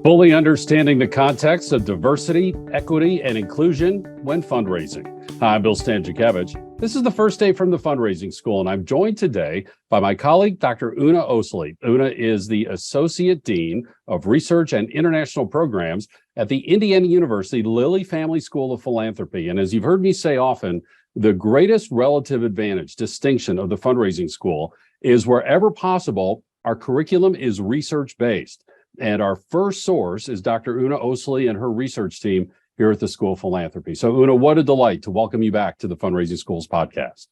Fully understanding the context of diversity, equity, and inclusion when fundraising. Hi, I'm Bill Stanczykiewicz. This is the first day from the fundraising school, and I'm joined today by my colleague, Dr. Una Osley. Una is the Associate Dean of Research and International Programs at the Indiana University Lilly Family School of Philanthropy. And as you've heard me say often, the greatest relative advantage, distinction of the fundraising school is wherever possible, our curriculum is research-based. And our first source is Dr. Una Osley and her research team here at the School of Philanthropy. So Una, what a delight to welcome you back to the Fundraising Schools podcast.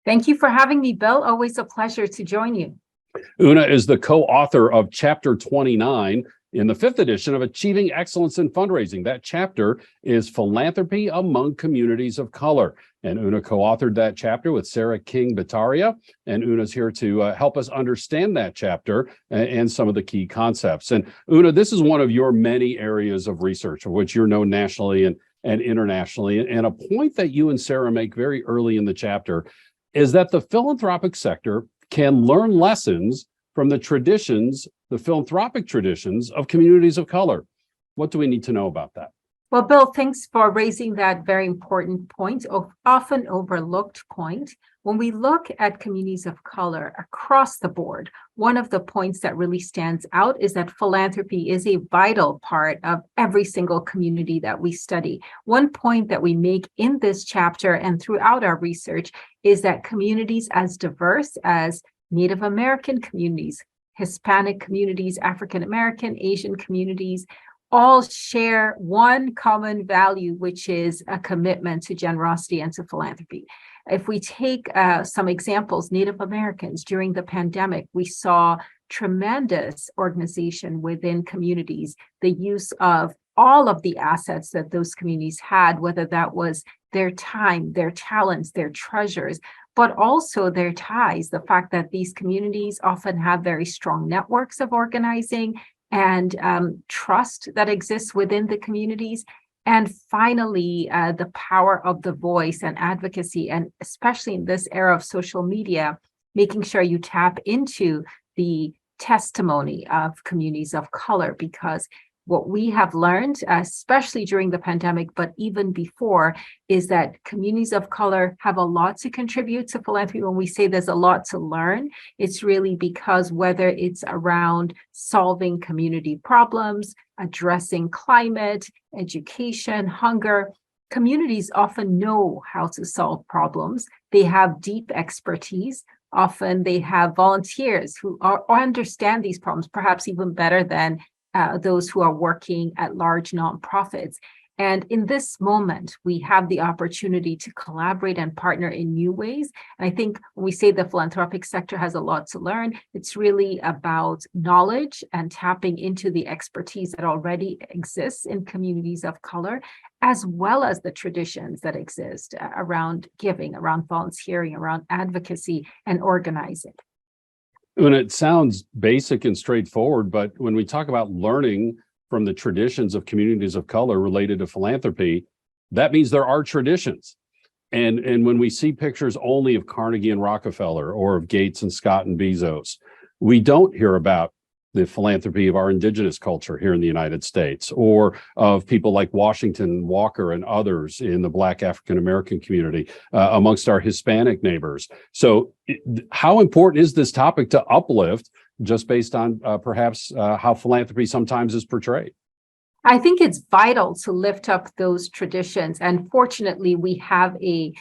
Thank you for having me, Bill. Always a pleasure to join you. Una is the co-author of Chapter 29 in the 5th edition of Achieving Excellence in Fundraising. That chapter is Philanthropy Among Communities of Color. And Una co-authored that chapter with Sarah King-Battaria. And Una's here to help us understand that chapter and some of the key concepts. And Una, this is one of your many areas of research of which you're known nationally and internationally. And a point that you and Sarah make very early in the chapter is that the philanthropic sector can learn lessons from the traditions, the philanthropic traditions of communities of color. What do we need to know about that? Well, Bill, thanks for raising that very important point, often overlooked point. When we look at communities of color across the board, one of the points that really stands out is that philanthropy is a vital part of every single community that we study. One point that we make in this chapter and throughout our research is that communities as diverse as Native American communities, Hispanic communities, African American, Asian communities, all share one common value, which is a commitment to generosity and to philanthropy. If we take some examples, Native Americans, during the pandemic, we saw tremendous organization within communities, the use of all of the assets that those communities had, whether that was their time, their talents, their treasures, but also their ties, the fact that these communities often have very strong networks of organizing and trust that exists within the communities. And finally, the power of the voice and advocacy, and especially in this era of social media, making sure you tap into the testimony of communities of color, because what we have learned, especially during the pandemic, but even before, is that communities of color have a lot to contribute to philanthropy. When we say there's a lot to learn, it's really because whether it's around solving community problems, addressing climate, education, hunger, communities often know how to solve problems. They have deep expertise. Often they have volunteers who understand these problems, perhaps even better than those who are working at large nonprofits. And in this moment, we have the opportunity to collaborate and partner in new ways. And I think when we say the philanthropic sector has a lot to learn, it's really about knowledge and tapping into the expertise that already exists in communities of color, as well as the traditions that exist around giving, around volunteering, around advocacy and organizing. And it sounds basic and straightforward, but when we talk about learning from the traditions of communities of color related to philanthropy, that means there are traditions. And when we see pictures only of Carnegie and Rockefeller or of Gates and Scott and Bezos, we don't hear about the philanthropy of our indigenous culture here in the United States, or of people like Washington Walker and others in the Black African American community, amongst our Hispanic neighbors. So how important is this topic to uplift just based on perhaps how philanthropy sometimes is portrayed? I think it's vital to lift up those traditions. And fortunately, we have a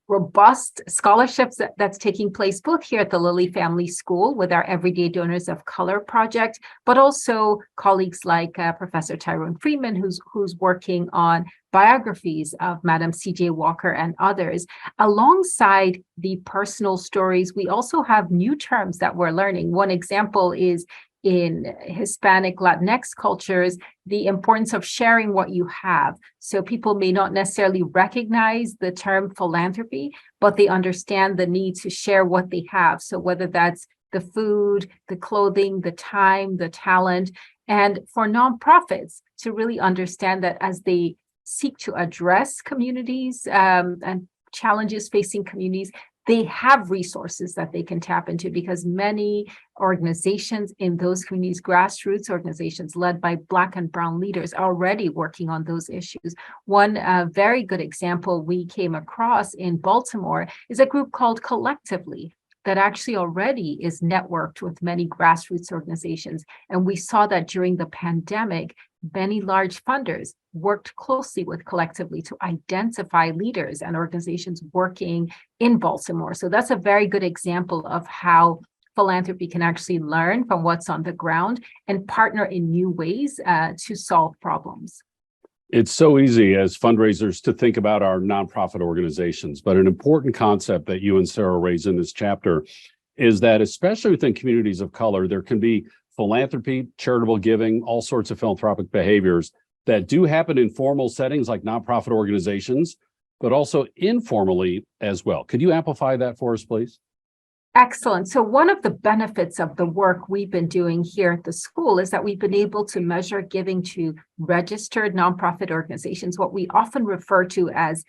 robust scholarships that's taking place both here at the Lilly Family School with our Everyday Donors of Color project, but also colleagues like Professor Tyrone Freeman, who's working on biographies of Madam C.J. Walker and others. Alongside the personal stories, we also have new terms that we're learning. One example is in Hispanic Latinx cultures, the importance of sharing what you have. So people may not necessarily recognize the term philanthropy, but they understand the need to share what they have. So whether that's the food, the clothing, the time, the talent, and for nonprofits to really understand that as they seek to address communities and challenges facing communities, they have resources that they can tap into because many organizations in those communities, grassroots organizations led by Black and Brown leaders, are already working on those issues. One very good example we came across in Baltimore is a group called Collectively that actually already is networked with many grassroots organizations. And we saw that during the pandemic, many large funders worked closely with Collectively to identify leaders and organizations working in Baltimore. So that's a very good example of how philanthropy can actually learn from what's on the ground and partner in new ways to solve problems. It's so easy as fundraisers to think about our nonprofit organizations, but an important concept that you and Sarah raise in this chapter is that, especially within communities of color, there can be philanthropy, charitable giving, all sorts of philanthropic behaviors that do happen in formal settings like nonprofit organizations, but also informally as well. Could you amplify that for us, please? Excellent. So one of the benefits of the work we've been doing here at the school is that we've been able to measure giving to registered nonprofit organizations, what we often refer to as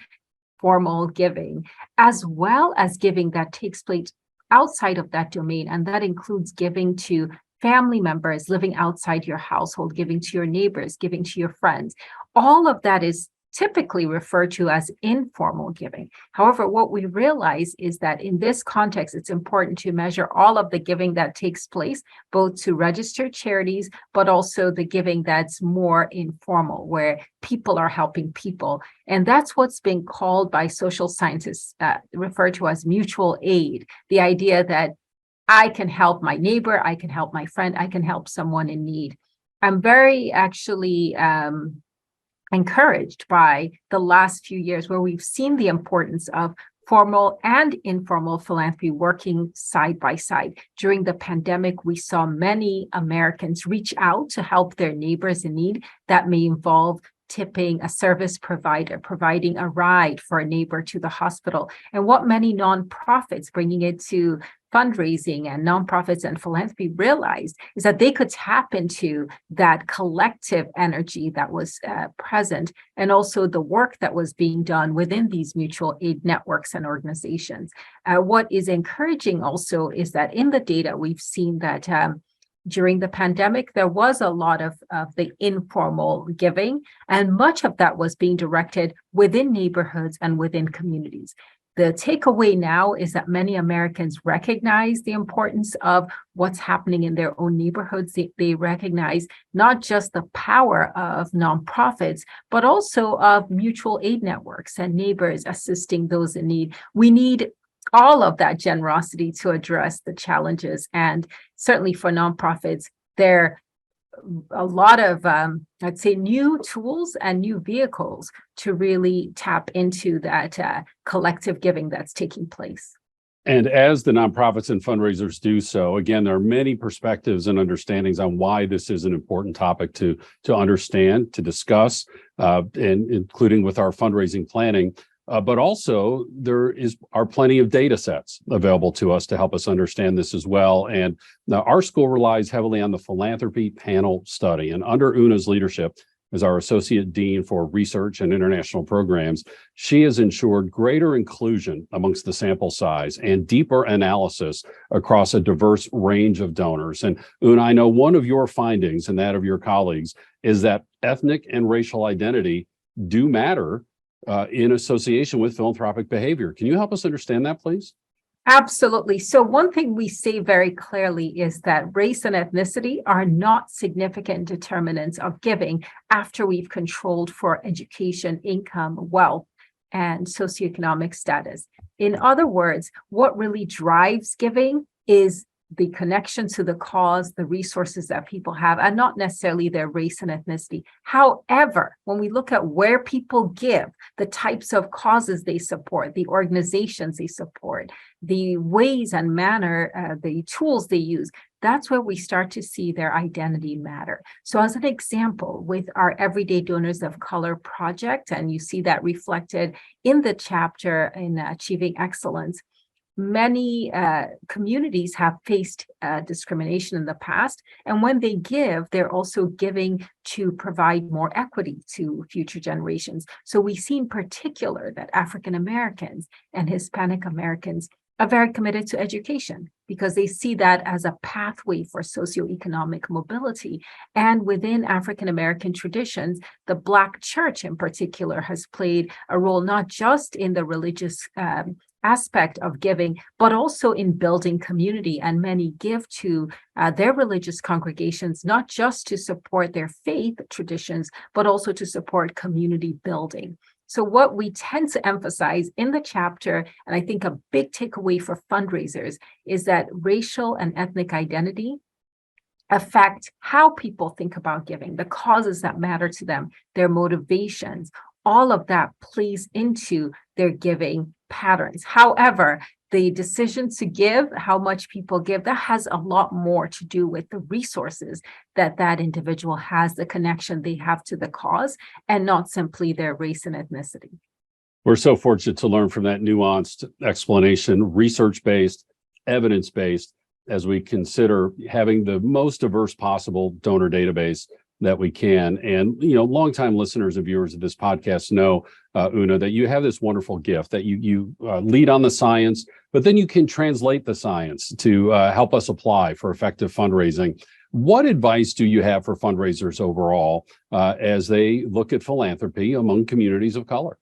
formal giving, as well as giving that takes place outside of that domain. And that includes giving to family members living outside your household, giving to your neighbors, giving to your friends. All of that is typically referred to as informal giving. However, what we realize is that in this context, it's important to measure all of the giving that takes place, both to registered charities, but also the giving that's more informal, where people are helping people. And that's what's being called by social scientists, referred to as mutual aid, the idea that I can help my neighbor, I can help my friend, I can help someone in need. I'm very actually encouraged by the last few years where we've seen the importance of formal and informal philanthropy working side by side. During the pandemic, we saw many Americans reach out to help their neighbors in need. That may involve tipping a service provider, providing a ride for a neighbor to the hospital. And what many nonprofits, bringing it to fundraising and nonprofits and philanthropy, realized is that they could tap into that collective energy that was present, and also the work that was being done within these mutual aid networks and organizations. What is encouraging also is that in the data, we've seen that during the pandemic, there was a lot of the informal giving, and much of that was being directed within neighborhoods and within communities. The takeaway now is that many Americans recognize the importance of what's happening in their own neighborhoods. They recognize not just the power of nonprofits, but also of mutual aid networks and neighbors assisting those in need. We need all of that generosity to address the challenges. And certainly for nonprofits, there are a lot of, I'd say, new tools and new vehicles to really tap into that collective giving that's taking place. And as the nonprofits and fundraisers do so, again, there are many perspectives and understandings on why this is an important topic to understand, to discuss, and including with our fundraising planning. But also there are plenty of data sets available to us to help us understand this as well. And now our school relies heavily on the Philanthropy Panel Study. And under Una's leadership as our Associate Dean for Research and International Programs, she has ensured greater inclusion amongst the sample size and deeper analysis across a diverse range of donors. And Una, I know one of your findings and that of your colleagues is that ethnic and racial identity do matter in association with philanthropic behavior. Can you help us understand that, please? Absolutely. So one thing we say very clearly is that race and ethnicity are not significant determinants of giving after we've controlled for education, income, wealth, and socioeconomic status. In other words, what really drives giving is the connection to the cause, the resources that people have, and not necessarily their race and ethnicity. However, when we look at where people give, the types of causes they support, the organizations they support, the ways and manner, the tools they use, that's where we start to see their identity matter. So as an example, with our Everyday Donors of Color project, and you see that reflected in the chapter in Achieving Excellence, many communities have faced discrimination in the past. And when they give, they're also giving to provide more equity to future generations. So we see in particular that African Americans and Hispanic Americans are very committed to education because they see that as a pathway for socioeconomic mobility. And within African American traditions, the Black church in particular has played a role not just in the religious aspect of giving, but also in building community. And many give to their religious congregations, not just to support their faith traditions, but also to support community building. So what we tend to emphasize in the chapter, and I think a big takeaway for fundraisers, is that racial and ethnic identity affect how people think about giving, the causes that matter to them, their motivations. All of that plays into their giving patterns. However, the decision to give, how much people give, that has a lot more to do with the resources that that individual has, the connection they have to the cause, and not simply their race and ethnicity. We're so fortunate to learn from that nuanced explanation, research-based, evidence-based, as we consider having the most diverse possible donor database that we can. And, longtime listeners and viewers of this podcast know, Una, that you have this wonderful gift that you lead on the science, but then you can translate the science to help us apply for effective fundraising. What advice do you have for fundraisers overall as they look at philanthropy among communities of color?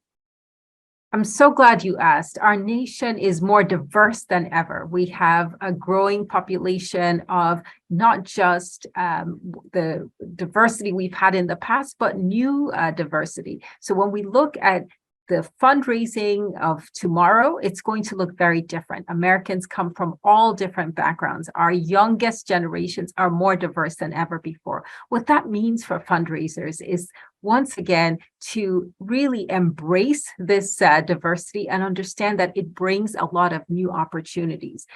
I'm so glad you asked. Our nation is more diverse than ever. We have a growing population of not just the diversity we've had in the past, but new diversity. So when we look at the fundraising of tomorrow, it's going to look very different. Americans come from all different backgrounds. Our youngest generations are more diverse than ever before. What that means for fundraisers is, once again, to really embrace this diversity and understand that it brings a lot of new opportunities.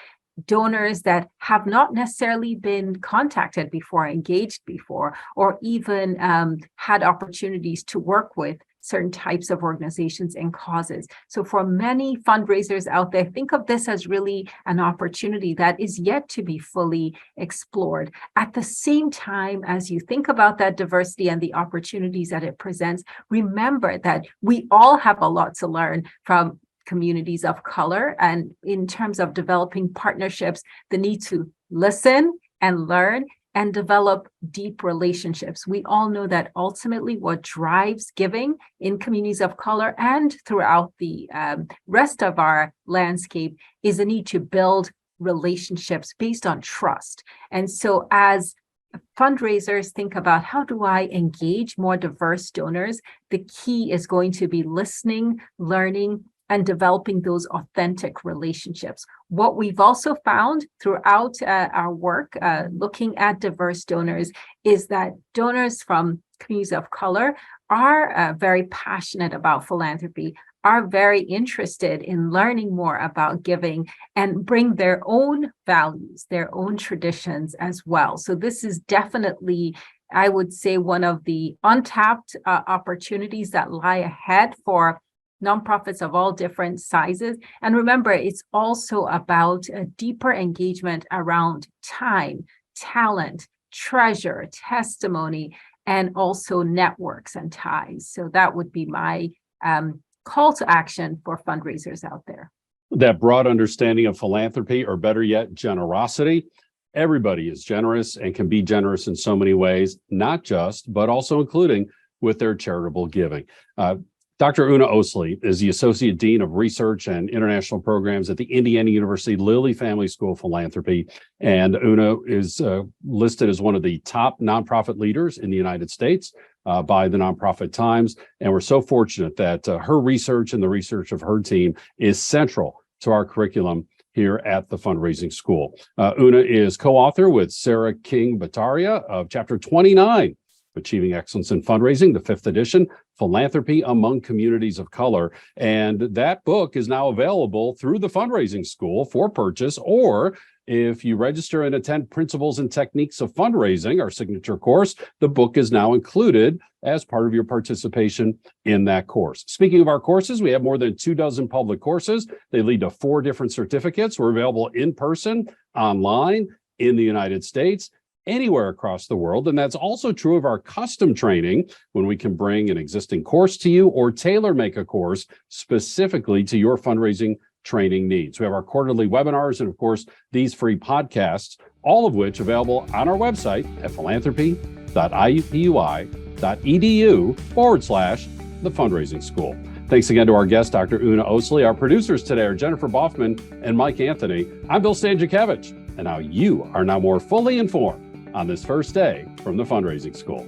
Donors that have not necessarily been contacted before, engaged before, or even had opportunities to work with certain types of organizations and causes. So for many fundraisers out there, think of this as really an opportunity that is yet to be fully explored. At the same time, as you think about that diversity and the opportunities that it presents, remember that we all have a lot to learn from communities of color. And in terms of developing partnerships, the need to listen and learn and develop deep relationships. We all know that ultimately what drives giving in communities of color and throughout the rest of our landscape is a need to build relationships based on trust. And so as fundraisers think about, how do I engage more diverse donors? The key is going to be listening, learning, and developing those authentic relationships. What we've also found throughout our work, looking at diverse donors, is that donors from communities of color are very passionate about philanthropy, are very interested in learning more about giving, and bring their own values, their own traditions as well. So this is definitely, I would say, one of the untapped opportunities that lie ahead for nonprofits of all different sizes. And remember, it's also about a deeper engagement around time, talent, treasure, testimony, and also networks and ties. So that would be my call to action for fundraisers out there. That broad understanding of philanthropy, or better yet, generosity. Everybody is generous and can be generous in so many ways, not just, but also including with their charitable giving. Dr. Una Osley is the Associate Dean of Research and International Programs at the Indiana University Lilly Family School of Philanthropy. And Una is listed as one of the top nonprofit leaders in the United States by the Nonprofit Times. And we're so fortunate that her research and the research of her team is central to our curriculum here at the Fundraising School. Una is co-author with Sarah King Battaria of Chapter 29, Achieving Excellence in Fundraising, the 5th edition, Philanthropy Among Communities of Color. And that book is now available through the Fundraising School for purchase, or if you register and attend Principles and Techniques of Fundraising, our signature course, the book is now included as part of your participation in that course. Speaking of our courses, we have more than 24 public courses. They lead to 4 different certificates. We're available in person, online, in the United States, anywhere across the world. And that's also true of our custom training, when we can bring an existing course to you or tailor make a course specifically to your fundraising training needs. We have our quarterly webinars and, of course, these free podcasts, all of which available on our website at philanthropy.iupui.edu/the fundraising school. Thanks again to our guest, Dr. Una Osley. Our producers today are Jennifer Boffman and Mike Anthony. I'm Bill Stanczykiewicz, and now you are more fully informed on this first day from the fundraising school.